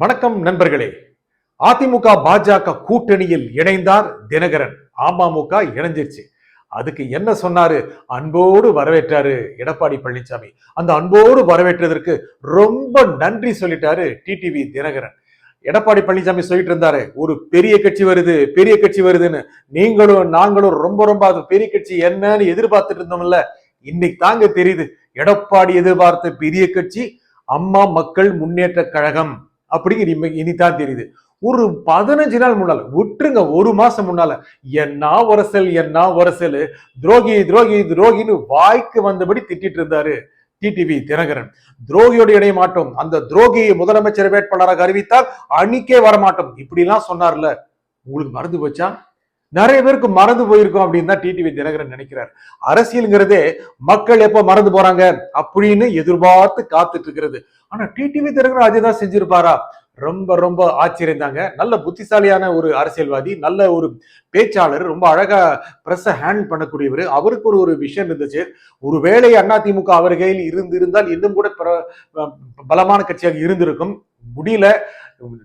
வணக்கம் நண்பர்களே. அதிமுக பாஜக கூட்டணியில் இணைந்தார் தினகரன். அமமுக இணைஞ்சிருச்சு. அதுக்கு என்ன சொன்னாரு? அன்போடு வரவேற்றாரு எடப்பாடி பழனிசாமி. அந்த அன்போடு வரவேற்றதற்கு ரொம்ப நன்றி சொல்லிட்டாரு டிடிவி தினகரன். எடப்பாடி பழனிசாமி சொல்லிட்டு இருந்தாரு, ஒரு பெரிய கட்சி வருது, பெரிய கட்சி வருதுன்னு. நீங்களும் நாங்களும் ரொம்ப ரொம்ப அது பெரிய கட்சி என்னன்னு எதிர்பார்த்துட்டு இருந்தோம்ல. இன்னைக்கு தாங்க தெரியுது, எடப்பாடி எதிர்பார்த்த பெரிய கட்சி அம்மா மக்கள் முன்னேற்ற கழகம் அப்படிங்கிற இனிதான் தெரியுது. ஒரு 15 நாள் முன்னால விட்டுருங்க, ஒரு மாசம் முன்னால என்ன உரசல், துரோகி துரோகி துரோகின்னு வாய்க்கு வந்தபடி திட்டிட்டு இருந்தாரு டிடிவி தினகரன். துரோகியோட இடைய மாட்டோம், அந்த துரோகியை முதலமைச்சர் வேட்பாளராக அறிவித்தால் அணிக்கே வரமாட்டோம் இப்படி எல்லாம் சொன்னார்ல. உங்களுக்கு மறந்து போச்சா? நிறைய பேருக்கு மறந்து போயிருக்கோம் அப்படின்னு தான் டிடிவி தினகரன் நினைக்கிறார். அரசியல்ங்கிறதே மக்கள் எப்ப மறந்து போறாங்க அப்படின்னு எதிர்பார்த்து காத்துட்டு இருக்கிறது. ஆனா டிடிவி தினகரன் அதுதான் செஞ்சிருப்பாரா? ரொம்ப ரொம்ப ஆச்சரியம் தாங்க. நல்ல புத்திசாலியான ஒரு அரசியல்வாதி, நல்ல ஒரு பேச்சாளர், ரொம்ப அழகா பிரஸ் ஹேண்டில் பண்ணக்கூடியவர். அவருக்கு ஒரு விஷயம் இருந்துச்சு, ஒருவேளை அதிமுக அவர் கையில் இருந்திருந்தால் இன்னும் கூட பலமான கட்சியாக இருந்திருக்கும். முடியல.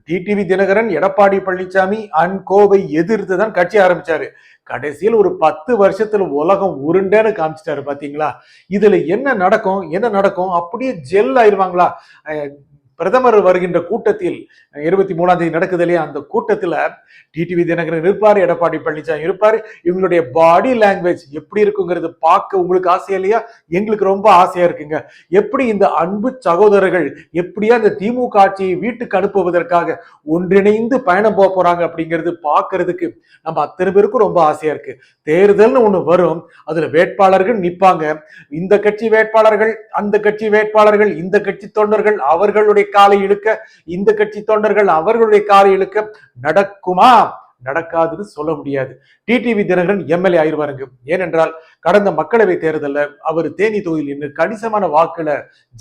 டிடிவி தினகரன் எடப்பாடி பழனிசாமி அண்ட் கோவை எதிர்த்து தான் கட்சி ஆரம்பிச்சாரு. கடைசியில் ஒரு 10 வருஷத்துல உலகம் உருண்டேன்னு காமிச்சிட்டாரு. பாத்தீங்களா? இதுல என்ன நடக்கும் அப்படியே ஜெல் ஆயிருவாங்களா? பிரதமர் வருகின்ற கூட்டத்தில் 23ஆம் தேதி நடக்குது இல்லையா, அந்த கூட்டத்துல டிடிவி தினகரன் இருப்பாரு, எடப்பாடி பழனிசாமி இருப்பாரு. இவங்களுடைய பாடி லாங்குவேஜ் எப்படி இருக்குங்கிறது பார்க்க உங்களுக்கு ஆசையா இல்லையா? எங்களுக்கு ரொம்ப ஆசையா இருக்குங்க. எப்படி இந்த அன்பு சகோதரர்கள் எப்படியா இந்த திமுக ஆட்சியை வீட்டுக்கு அனுப்புவதற்காக ஒன்றிணைந்து பயணம் போக போறாங்க அப்படிங்கிறது பார்க்கறதுக்கு நம்ம அத்தனை பேருக்கும் ரொம்ப ஆசையா இருக்கு. தேர்தல்னு ஒண்ணு வரும், அதுல வேட்பாளர்கள் நிப்பாங்க. இந்த கட்சி வேட்பாளர்கள், அந்த கட்சி வேட்பாளர்கள், இந்த கட்சி தொண்டர்கள் அவர்களுடைய காலை இழுக்க, இந்த கட்சி தொண்டர்கள் அவர்களுடைய காலை இழுக்க. நடக்குமா? நடக்காதுன்னு சொல்ல முடியாது. டிடிவி தினகரன் எம்எல்ஏ ஆயிருவாருங்க. ஏனென்றால் கடந்த மக்களவை தேர்தலில் அவர் தேனி தொகுதியில் இன்னும் கணிசமான வாக்குல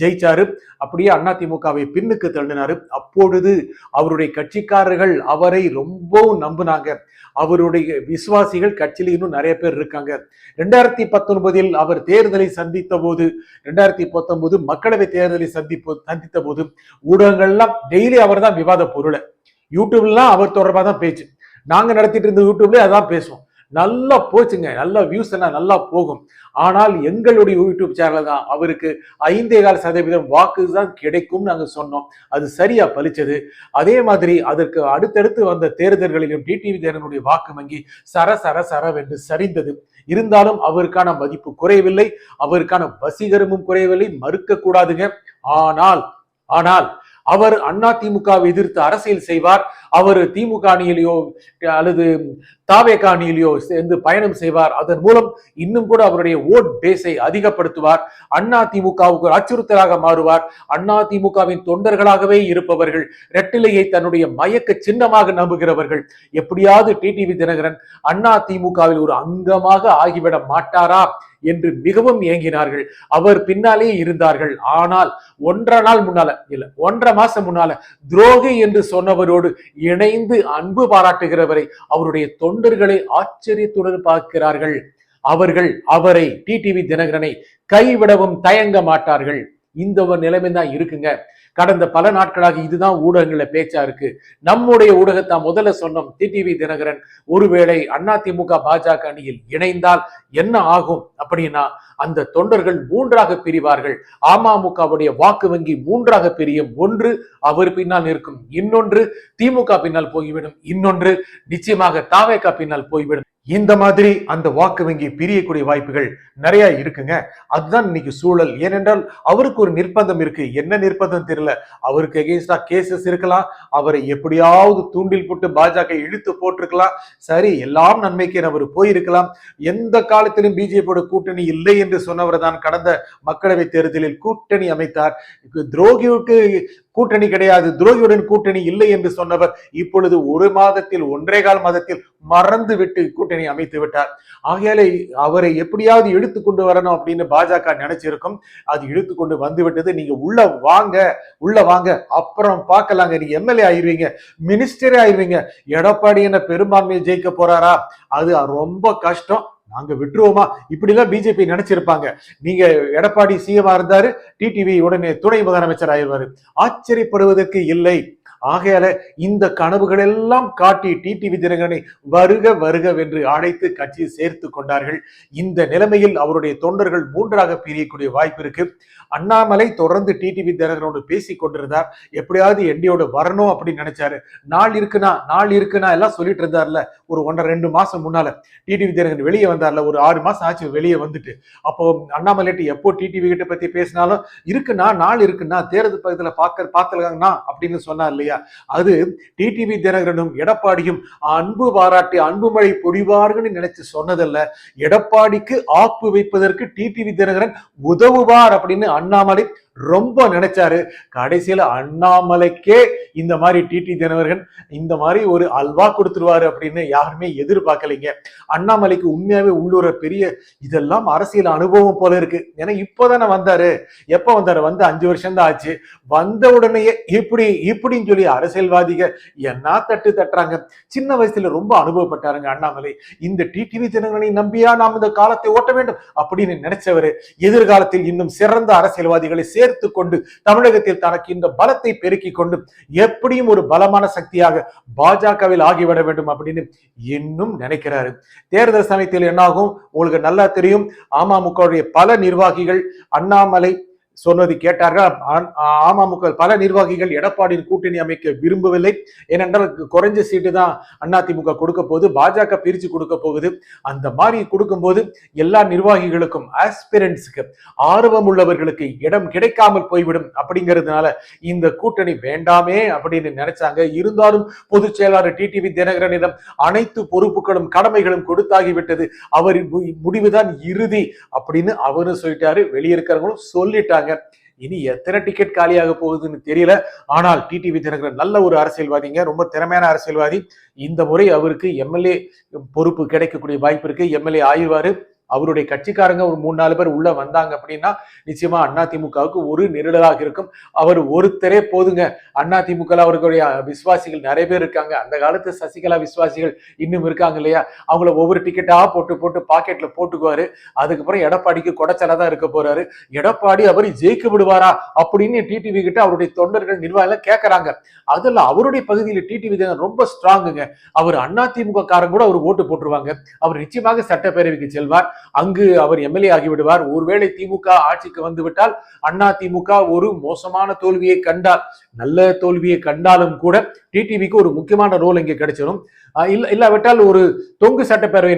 ஜெயிச்சாரு. அப்படியே அதிமுகவை பின்னுக்கு தள்ளினாரு. அப்பொழுது அவருடைய கட்சிக்காரர்கள் அவரை ரொம்பவும் நம்பினாங்க. அவருடைய விசுவாசிகள் கட்சியில் இன்னும் நிறைய பேர் இருக்காங்க. 2019 அவர் தேர்தலை சந்தித்த போது, 2019 மக்களவை தேர்தலை சந்தித்த போது ஊடகங்கள்லாம் டெய்லி அவர் தான் விவாத பொருள். யூடியூப்லாம் அவர் தொடர்பாக தான் பேச்சு. நாங்க நடத்திட்டு இருந்த யூடியூப்ல அதான் பேசுவோம். நல்லா போச்சுங்க, நல்ல வியூஸ் எல்லாம் நல்லா போகும். ஆனால் எங்களுடைய யூடியூப் சேனல் தான் அவருக்கு 5.4% வாக்கு தான் கிடைக்கும் நாங்க சொன்னோம். அது சரியா பலிச்சது. அதே மாதிரி அதற்கு அடுத்தடுத்து வந்த தேர்தல்களிலும் டிடிவி தினகரனுடைய வாக்கு வங்கி சரவென்று சரிந்தது. இருந்தாலும் அவருக்கான மதிப்பு குறையவில்லை, அவருக்கான வசீகரமும் குறையவில்லை, மறுக்க கூடாதுங்க. ஆனால் அவர் அதிமுகவை எதிர்த்து அரசியல் செய்வார். அவர் திமுக அணியிலேயோ அல்லது தாவேக அணியிலேயோ சேர்ந்து பயணம் செய்வார். அதன் மூலம் இன்னும் கூட அவருடைய ஓட் பேஸை அதிகப்படுத்துவார். அதிமுகவுக்கு அச்சுறுத்தலாக மாறுவார். அதிமுகவின் தொண்டர்களாகவே இருப்பவர்கள், ரெட்டிலையை தன்னுடைய மயக்க சின்னமாக நம்புகிறவர்கள் எப்படியாவது டிடிவி தினகரன் அதிமுகவில் ஒரு அங்கமாக ஆகிவிட மாட்டாரா என்று மிகவும் ஏங்கினார்கள். அவர் பின்னாலே இருந்தார்கள். ஆனால் 1.5 மாசம் முன்னால துரோகி என்று சொன்னவரோடு இணைந்து அன்பு பாராட்டுகிறவரை அவருடைய தொண்டர்களை ஆச்சரியத்துடன் பார்க்கிறார்கள். அவர்கள் அவரை டிடிவி தினகரனை கைவிடவும் தயங்க மாட்டார்கள். இந்த ஒரு நிலைமை தான் இருக்குங்க. கடந்த பல நாட்களாக இதுதான் ஊடகங்கள பேச்சா இருக்கு. நம்முடைய ஊடகத்தை முதல்ல சொன்னோம், டிடிவி தினகரன் ஒருவேளை அதிமுக பாஜக அணியில் இணைந்தால் என்ன ஆகும் அப்படின்னா, அந்த தொண்டர்கள் 3ஆக பிரிவார்கள். அமமுகவுடைய வாக்கு வங்கி 3ஆக பிரியும். ஒன்று அவர் பின்னால் இருக்கும், இன்னொன்று திமுக பின்னால் போய்விடும், இன்னொன்று நிச்சயமாக தாவேகா பின்னால் போய்விடும். இந்த மாதிரி அந்த வாக்கு வங்கி பிரியக்கூடிய வாய்ப்புகள் நிறைய இருக்குங்க. அதுதான் இன்னைக்கு சூழல். ஏனென்றால் அவருக்கு ஒரு நிர்பந்தம் இருக்கு. என்ன நிர்பந்தம் தெரியல. அவருக்கு எகென்ஸ்டா கேசஸ் இருக்கலாம். அவரை எப்படியாவது தூண்டில் போட்டு பாஜக இழுத்து போட்டிருக்கலாம். சரி, எல்லாம் நன்மைக்கு அவர் போயிருக்கலாம். எந்த காலத்திலும் பிஜேபியோட கூட்டணி இல்லை என்று சொன்னவர் தான் கடந்த மக்களவை தேர்தலில் கூட்டணி அமைத்தார். துரோகியுக்கு கூட்டணி கிடையாது, துரோகியுடன் கூட்டணி இல்லை என்று சொன்னவர் இப்பொழுது 1.25 மாதத்தில் மறந்து விட்டு கூட்டணி அமைத்து விட்டார். ஆகையாலே அவரை எப்படியாவது இழுத்து கொண்டு வரணும் அப்படின்னு பாஜக நினைச்சிருக்கும். அது இழுத்து கொண்டு வந்து விட்டது. நீங்க உள்ள வாங்க, அப்புறம் பார்க்கலாங்க. நீங்க எம்எல்ஏ ஆயிருவீங்க, மினிஸ்டரே ஆயிருவீங்க. எடப்பாடி என்ன பெரும்பான்மையை ஜெயிக்க போறாரா? அது ரொம்ப கஷ்டம். நாங்க விட்டுருவோமா? இப்படிலாம் பிஜேபி நினைச்சிருப்பாங்க. நீங்க எடப்பாடி சிஎம் இருந்தாரு, டிடிவி உடனே துணை முதலமைச்சர் ஆயிடுவாரு. ஆச்சரியப்படுவதற்கு இல்லை. ஆகையால இந்த கனவுகள் எல்லாம் காட்டி டிடிவி தினகரனை வருக வருகவென்று அழைத்து கட்சியை சேர்த்து கொண்டார்கள். இந்த நிலைமையில் அவருடைய தொண்டர்கள் மூன்றாக பிரியக்கூடிய வாய்ப்பு இருக்கு. அண்ணாமலை தொடர்ந்து டிடிவி தினகரனோடு பேசிக் கொண்டிருந்தார். எப்படியாவது என்டியோட வரணும் அப்படின்னு நினைச்சாரு. நாள் இருக்குனா எல்லாம் சொல்லிட்டு இருந்தார்ல. ஒரு 1.5-2 மாசம் முன்னால டிடிவி தினகரன் வெளியே வந்தார்ல, ஒரு 6 மாசம் ஆச்சு வெளியே வந்துட்டு. அப்போ அண்ணாமலைட்டு எப்போ டிடிவி கிட்ட பத்தி பேசினாலும் நாள் இருக்குன்னா தேர்தல் பக்கத்துல பார்த்துருக்காங்கன்னா அப்படின்னு சொன்னார் இல்லையா. அது டிடிவி தினகரனும் எடப்பாடியும் அன்பு பாராட்டி அன்பு மழை பொழிவார்கள் நினைச்சு சொன்னதல்ல. எடப்பாடிக்கு ஆப்பு வைப்பதற்கு டிடிவி தினகரன் உதவுவார் அப்படின்னு அண்ணாமலை ரொம்ப நினைச்சாரு. கடைசியில அண்ணாமலைக்கே இந்த மாதிரி டிடி தினகரன் இந்த மாதிரி ஒரு அல்வா கொடுத்துருவாரு அப்படின்னு யாருமே எதிர்பார்க்கலைங்க. அண்ணாமலைக்கு உண்மையாவே உள்ளூர பெரிய இதெல்லாம் அரசியல் அனுபவம் போல இருக்கு. ஏன்னா இப்பதானே வந்தாரு. எப்ப வந்தாரு? வந்து 5 வருஷம் தான் ஆச்சு. வந்த உடனேயே இப்படின்னு சொல்லி அரசியல்வாதிக என்ன தட்டுறாங்க. சின்ன வயசுல ரொம்ப அனுபவப்பட்டாருங்க அண்ணாமலை. இந்த டிடிவி தினகரனை நம்பியா நாம் இந்த காலத்தை ஓட்ட வேண்டும் அப்படின்னு நினைச்சவரு எதிர்காலத்தில் இன்னும் சிறந்த அரசியல்வாதிகளை சேர்த்து கொண்டு தமிழகத்தில் தனக்கு இந்த பலத்தை பெருக்கிக் கொண்டு எப்படியும் ஒரு பலமான சக்தியாக பாஜகவில் ஆகிவிட வேண்டும் அப்படின்னு இன்னும் நினைக்கிறாரு. தேர்தல் சமயத்தில் என்னாகும் உங்களுக்கு நல்லா தெரியும். அமமுகவுடைய பல நிர்வாகிகள் அண்ணாமலை சொன்னது கேட்டார்கள். அமமுக பல நிர்வாகிகள் எடப்பாடியின் கூட்டணி அமைக்க விரும்பவில்லை. ஏனென்றால் குறைஞ்ச சீட்டு தான் அதிமுக கொடுக்க போகுது, பாஜக பிரிச்சு கொடுக்க போகுது. அந்த மாதிரி கொடுக்கும்போது எல்லா நிர்வாகிகளுக்கும் ஆஸ்பிரன்ட்ஸ்க்கு ஆர்வம் உள்ளவர்களுக்கு இடம் கிடைக்காமல் போய்விடும். அப்படிங்கிறதுனால இந்த கூட்டணி வேண்டாமே அப்படின்னு நினைச்சாங்க. இருந்தாலும் பொதுச் செயலாளர் டிடிவி தினகரனிடம் அனைத்து பொறுப்புகளும் கடமைகளும் கொடுத்தாகிவிட்டது. அவர் முடிவுதான் இறுதி அப்படின்னு அவரும் சொல்லிட்டாரு. வெளியிருக்கிறவங்களும் சொல்லிட்டாங்க. இனி எத்தனை டிக்கெட் காலியாக போகுதுன்னு தெரியல. ஆனால் டிடிவி தினகரன் நல்ல ஒரு அரசியல்வாதிங்க, ரொம்ப திறமையான அரசியல்வாதி. இந்த முறை அவருக்கு எம்எல்ஏ பொறுப்பு கிடைக்கக்கூடிய வாய்ப்பு இருக்கு. எம்எல்ஏ ஆயிடுவாரு. அவருடைய கட்சிக்காரங்க ஒரு 3-4 பேர் உள்ள வந்தாங்க அப்படின்னா நிச்சயமா அதிமுகவுக்கு ஒரு நிழலாக இருக்கும். அவர் ஒருத்தரே போதுங்க. அதிமுக அவர்களுடைய விசுவாசிகள் நிறைய பேர் இருக்காங்க. அந்த காலத்து சசிகலா விசுவாசிகள் இன்னும் இருக்காங்க இல்லையா. அவங்கள ஒவ்வொரு டிக்கெட்டா போட்டு பாக்கெட்ல போட்டுக்குவாரு. அதுக்கப்புறம் எடப்பாடிக்கு கொடைச்சலா தான் இருக்க போறாரு. எடப்பாடி அவரை ஜெயிக்க விடுவாரா அப்படின்னு டிடிவி கிட்ட அவருடைய தொண்டர்கள் நிர்வாகிகள் கேட்கறாங்க. அதுல அவருடைய பகுதியில் டிடிவி ரொம்ப ஸ்ட்ராங்குங்க. அவர் அதிமுக காரங்க கூட அவர் ஓட்டு போட்டுருவாங்க. அவர் நிச்சயமாக சட்டப்பேரவைக்கு செல்வார். அங்கு அவர் எம்எல்ஏ ஆகிவிடுவார். ஒருவேளை திமுக ஆட்சிக்கு வந்துவிட்டால் அதிமுக ஒரு மோசமான தோல்வியை கண்டால், நல்ல தோல்வியை கண்டாலும் கூட டிடிவிக்கு ஒரு முக்கியமான ரோல் இங்கே கிடைச்சிடும். இல்லாவிட்டால் ஒரு தொங்கு சட்டப்பேரவை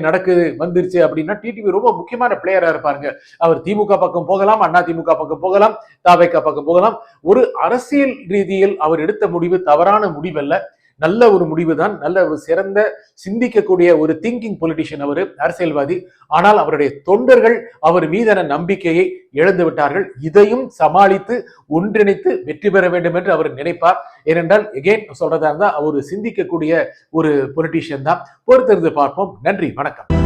வந்துருச்சு அப்படின்னா டிடிவி ரொம்ப முக்கியமான பிளேயரா இருப்பாருங்க. அவர் திமுக பக்கம் போகலாம், அதிமுக பக்கம் போகலாம், தவேக பக்கம் போகலாம். ஒரு அரசியல் ரீதியில் அவர் எடுத்த முடிவு தவறான முடிவல்ல, நல்ல ஒரு முடிவு தான். நல்ல ஒரு சிறந்த சிந்திக்கக்கூடிய ஒரு திங்கிங் பொலிட்டிஷியன் அவர், அரசியல்வாதி. ஆனால் அவருடைய தொண்டர்கள் அவர் மீதான நம்பிக்கையை இழந்து விட்டார்கள். இதையும் சமாளித்து ஒன்றிணைத்து வெற்றி பெற வேண்டும் என்று அவர் நினைப்பார். ஏனென்றால் எகெயின் சொல்றதா இருந்தா அவர் சிந்திக்கக்கூடிய ஒரு பொலிட்டிஷியன் தான். பொறுத்திருந்து பார்ப்போம். நன்றி, வணக்கம்.